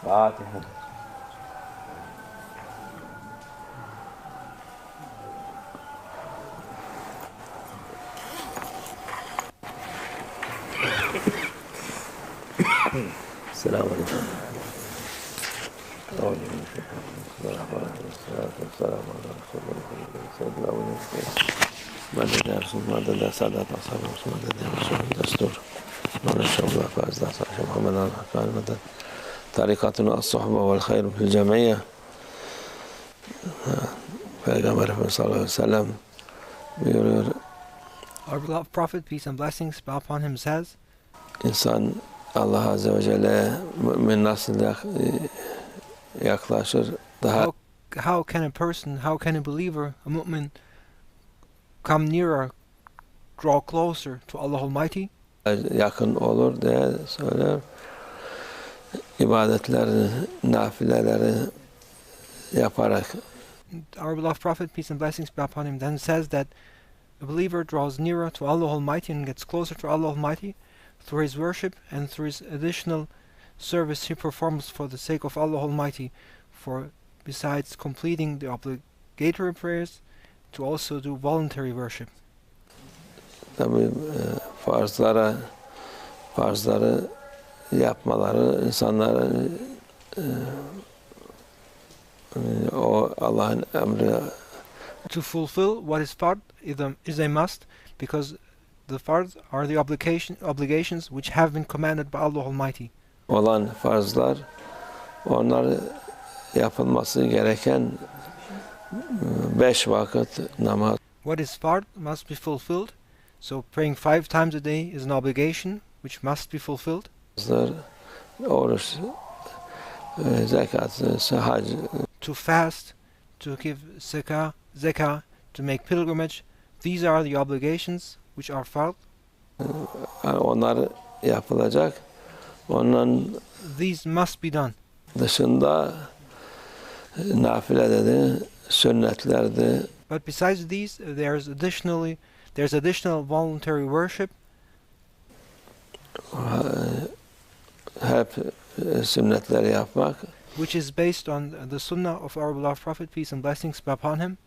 Fatiha. Selamun Aleyküm. مدد يا رسول مدد يا سادات أصحاب الرسول مدد يا رسول دستور من الشعب الأفاز دعس عشان محمد الحكاني مدد طريقتنا الصحبة والخير في الجمعية Peygamber Efendimiz sallallahu aleyhi ve sellem buyuruyor. Our beloved Prophet, peace and blessings be upon him, says, İnsan Allah Azze ve Celle'ye mümin nasıl yaklaşır daha how can a person, how can a believer, a mu'min, come nearer, draw closer to Allah Almighty? yakın olur diye söyler. İbadetlerini, nafileleri yaparak. Our beloved Prophet, peace and blessings be upon him, then says that a believer draws nearer to Allah Almighty and gets closer to Allah Almighty through his worship and through his additional service he performs for the sake of Allah Almighty, for besides completing the obligatory prayers, to also do voluntary worship. Tabii farzları yapmaları insanların o Allah'ın emri. To fulfill what is fard is a must, because the fards are the obligations which have been commanded by Allah Almighty. Olan farzlar, onlar yapılması gereken 5 vakit namaz. What is fard must be fulfilled, so praying 5 times a day is an obligation which must be fulfilled. Oruç, zekat, hac. To fast, to give zakah, to make pilgrimage, these are the obligations which are fard. Onlar yapılacak. These must be done. Dışında nafile dedi, sünnetlerdi. But besides these, there's additional voluntary worship. Hep sünnetleri yapmak. Which is based on the sunnah of our beloved Prophet, peace and blessings be upon him.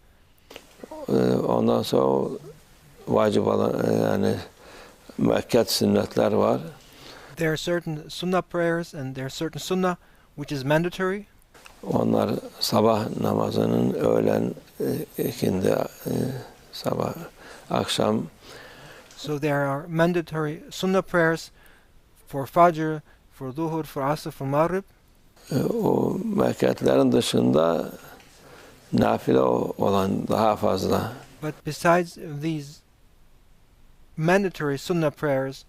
Ondan sonra vacip olan yani müekket sünnetler var. There are certain sunnah prayers and there are certain sunnah which is mandatory. Onlar sabah namazının öğlen, ikindi, sabah, akşam. So there are mandatory sunnah prayers for Fajr, for Dhuhr, for Asr, for Maghrib. O müekketlerin dışında nafile olan daha fazla. But besides these mandatory sunnah prayers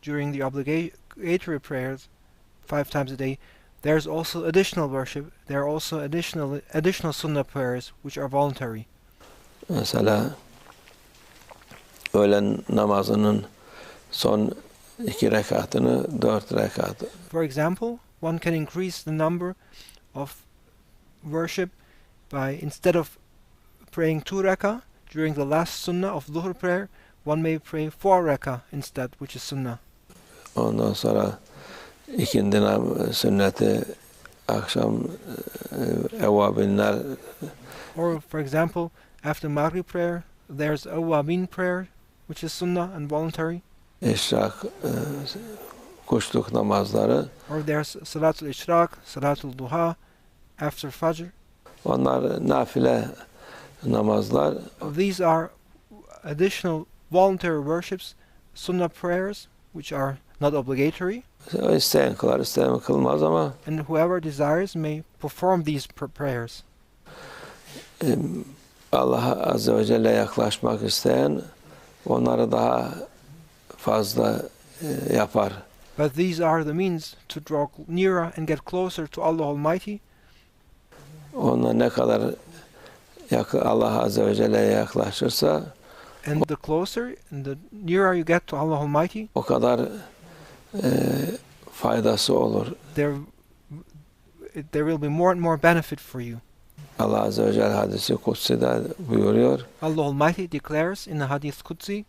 during the obligatory prayers 5 times a day, there's also additional worship. There are also additional sunnah prayers which are voluntary. Mesela öğlen namazının son 2 rekatını 4 rekat. For example, one can increase the number of worship by, instead of praying 2 rakah during the last sunnah of Dhuhr prayer, one may pray 4 rakah instead, which is sunnah. Ondan sonra ikindi sünneti akşam evvabinler. Or for example, after Maghrib prayer, there's Awwabin prayer, which is sunnah and voluntary. İşrak, kuşluk namazları. Or there's Salatul Ishraq, Salatul Duha, after Fajr. Onlar nafile namazlar. These are additional voluntary worships, sunnah prayers, which are not obligatory. İsteyen kılar, isteyen kılmaz ama. And whoever desires may perform these prayers. Allah Azze ve Celle yaklaşmak isteyen onları daha fazla yapar. But these are the means to draw nearer and get closer to Allah Almighty. Ona ne kadar Allah Azze ve Celle'ye yaklaşırsa, and the closer and the nearer you get to Allah Almighty, o kadar faydası olur. There will be more and more benefit for you. Allah Azze ve Celle hadisi kutsi'de buyuruyor. Allah Almighty declares in the Hadith Qudsi,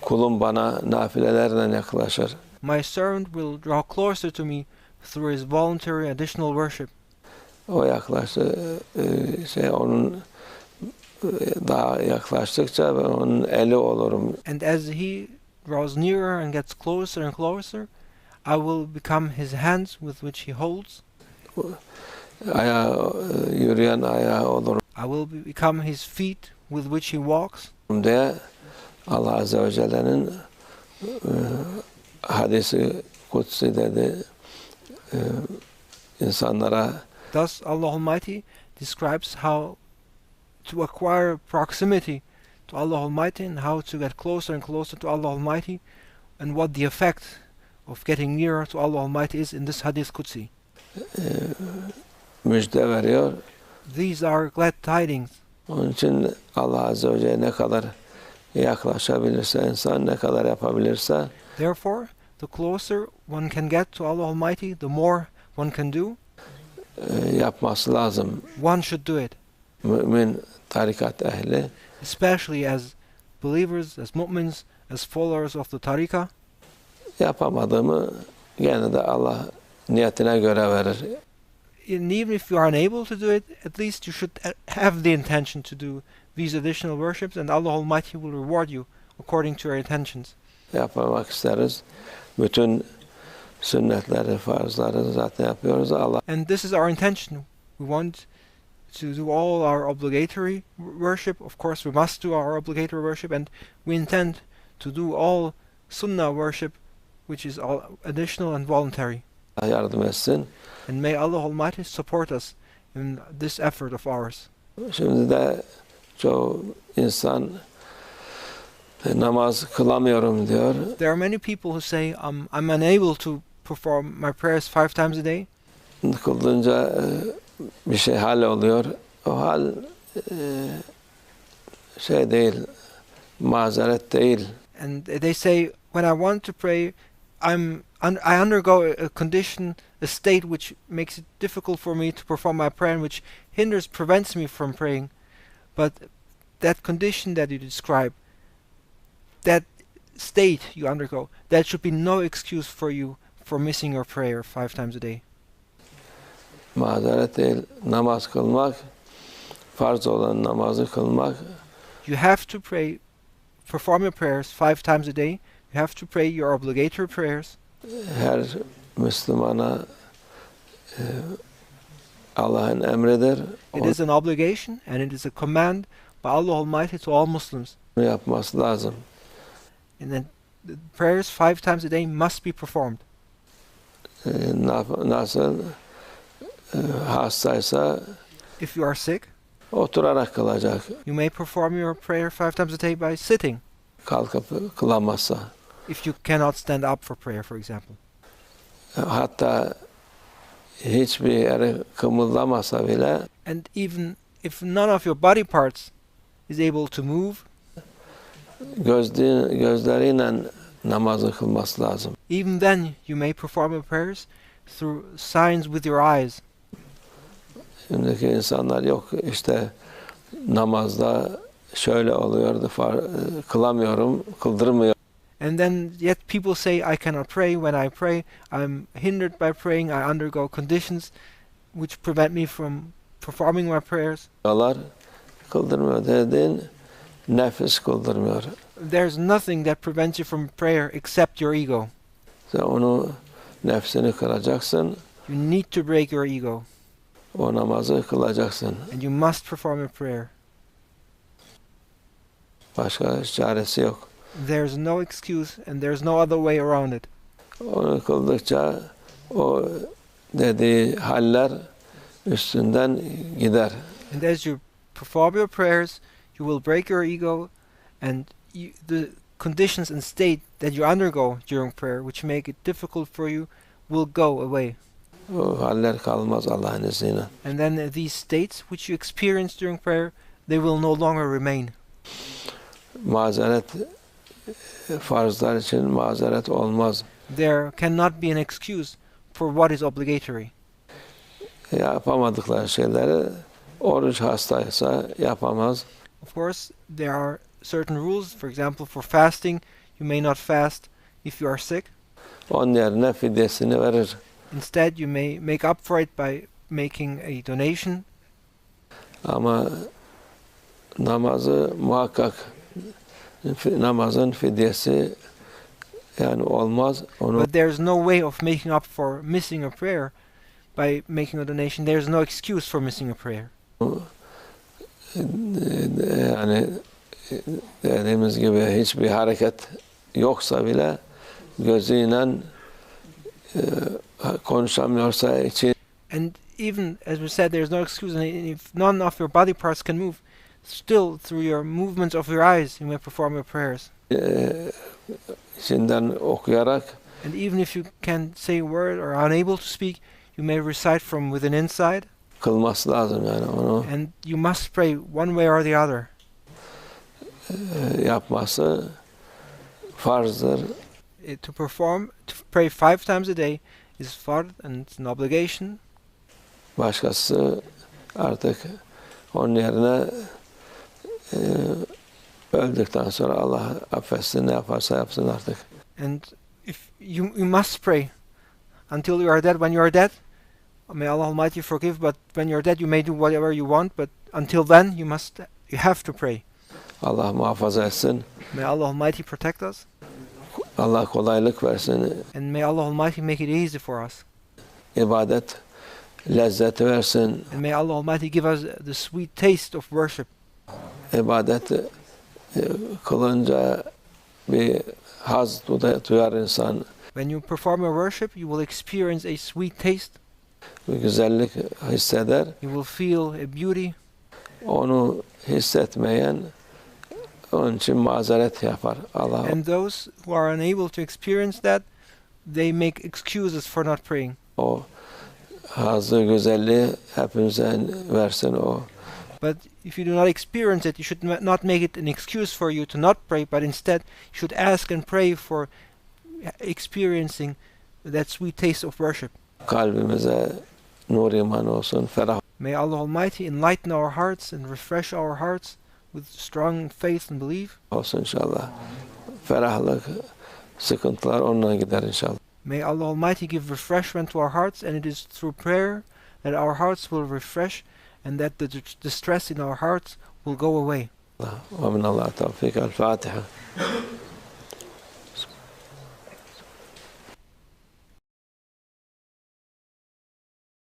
kulum bana nafilelerle yaklaşır. My servant will draw closer to me through his voluntary additional worship. O onun daha yaklaştıkça ben onun eli olurum. And as he draws nearer and gets closer and closer, I will become his hands with which he holds. Yürüyen ayağı olurum I will become his feet with which he walks. diye Allah Azze ve Celle'nin hadisi kutsi dedi. İnsanlara Thus Allah Almighty describes how to acquire proximity to Allah Almighty and how to get closer and closer to Allah Almighty, and what the effect of getting nearer to Allah Almighty is in this Hadith Qudsi. Müjde veriyor. These are glad tidings. Onun için Allah Azze ve Celle ne kadar yaklaşabilirse, insan ne kadar yapabilirse, Therefore, the closer one can get to Allah Almighty, the more one can do. Yapması lazım. One should do it, Mümin tarikat ehli especially as believers, as mu'mins, as followers of the tariqah. yapamadığımı gene de Allah niyetine göre verir. And even if you are unable to do it, at least you should have the intention to do these additional worships, and Allah Almighty will reward you according to your intentions. Yapmak isteriz. Bütün sünnetleri, farzları zaten yapıyoruz. Allah And this is our intention. We want to do all our obligatory worship. Of course, we must do our obligatory worship, and we intend to do all sunnah worship, which is all additional and voluntary. yardım etsin. And may Allah Almighty support us in this effort of ours. Şimdi de çoğu insan namaz kılamıyorum diyor. There are many people who say, I'm unable to perform my prayers 5 times a day. Kıldığınca bir şey hal oluyor. O hal şey değil, mazeret değil. And they say, when I want to pray, I undergo a condition, a state which makes it difficult for me to perform my prayer, and which prevents me from praying. But that condition that you describe, that state you undergo, that should be no excuse for you for missing your prayer 5 times a day. Mazeret değil, namaz kılmak, farz olan namazı kılmak. You have to pray, perform your prayers 5 times a day. You have to pray your obligatory prayers. Her Müslümana Allah'ın emridir. It is an obligation and it is a command by Allah Almighty to all Muslims. Onu yapması lazım. And then the prayers 5 times a day must be performed. Nasıl hastaysa If you are sick, oturarak kılacak. you may perform your prayer 5 times a day by sitting, Kalkıp kılamazsa. if you cannot stand up for prayer, for example. Hatta hiçbir yeri kımıldamasa bile And even if none of your body parts is able to move, gözleriyle namazı kılması lazım. even then you may perform your prayers through signs with your eyes. Şimdiki insanlar yok işte namazda şöyle oluyordu, kılamıyorum, kıldırmıyor. And then yet people say, I cannot pray. When I pray, I'm hindered by praying. I undergo conditions which prevent me from performing my prayers. Diyorlar, kıldırmıyor dediğin nefis kıldırmıyor. There's nothing that prevents you from prayer except your ego. Sen onu nefsini kıracaksın, You need to break your ego, o namazı kılacaksın. and you must perform your prayer. Başka çaresi yok. There's no excuse and there's no other way around it. Onu kıldıkça o dediği haller üstünden gider. And as you perform your prayers, you will break your ego, and the conditions and state that you undergo during prayer, which make it difficult for you, will go away. O haller kalmaz Allah'ın izniyle. And then these states which you experience during prayer, they will no longer remain. Mazeret farzlar için mazeret olmaz. There cannot be an excuse for what is obligatory. Yapamadıkları şeyleri oruç hastaysa yapamaz. Of course, there are certain rules. For example, for fasting, you may not fast if you are sick. Onun yerine fidyesini verir. Instead, you may make up for it by making a donation. Ama namazı muhakkak namazın fidyesi yani olmaz. Onu But there's no way of making up for missing a prayer by making a donation. There's no excuse for missing a prayer. yani dediğimiz gibi hiçbir hareket yoksa bile gözüyle konuşamıyorsa için And even, as we said, there's no excuse. And if none of your body parts can move, still through your movements of your eyes, you may perform your prayers. içinden okuyarak And even if you can't say a word or are unable to speak, you may recite from within inside. kılması lazım yani onu And you must pray one way or the other. yapması farzdır. To pray 5 times a day is fard and it's an obligation. Başkası artık onun yerine öldükten sonra Allah affetsin, ne yaparsa yapsın artık. And if you must pray until you are dead. When you are dead, may Allah Almighty forgive. But when you are dead, you may do whatever you want. But until then, you have to pray. Allah muhafaza etsin. May Allah Almighty protect us. Allah kolaylık versin. And may Allah Almighty make it easy for us. İbadet lezzeti versin. And may Allah Almighty give us the sweet taste of worship. İbadet kılınca bir haz duyar insan. When you perform your worship, you will experience a sweet taste. Bir güzellik hisseder. You will feel a beauty. Onu hissetmeyen onun için mazeret yapar. Allah. And those who are unable to experience that, they make excuses for not praying. O hazı güzelliği hepimize versin o. But if you do not experience it, you should not make it an excuse for you to not pray, but instead you should ask and pray for experiencing that sweet taste of worship. Kalbimize nur iman olsun, ferah May Allah Almighty enlighten our hearts and refresh our hearts with strong faith and belief. olsun inşallah. Ferahlık, sıkıntılar onunla gider inşallah. May Allah Almighty give refreshment to our hearts, and it is through prayer that our hearts will refresh and that the distress in our hearts will go away. ومن الله التوفيق. الفاتحة.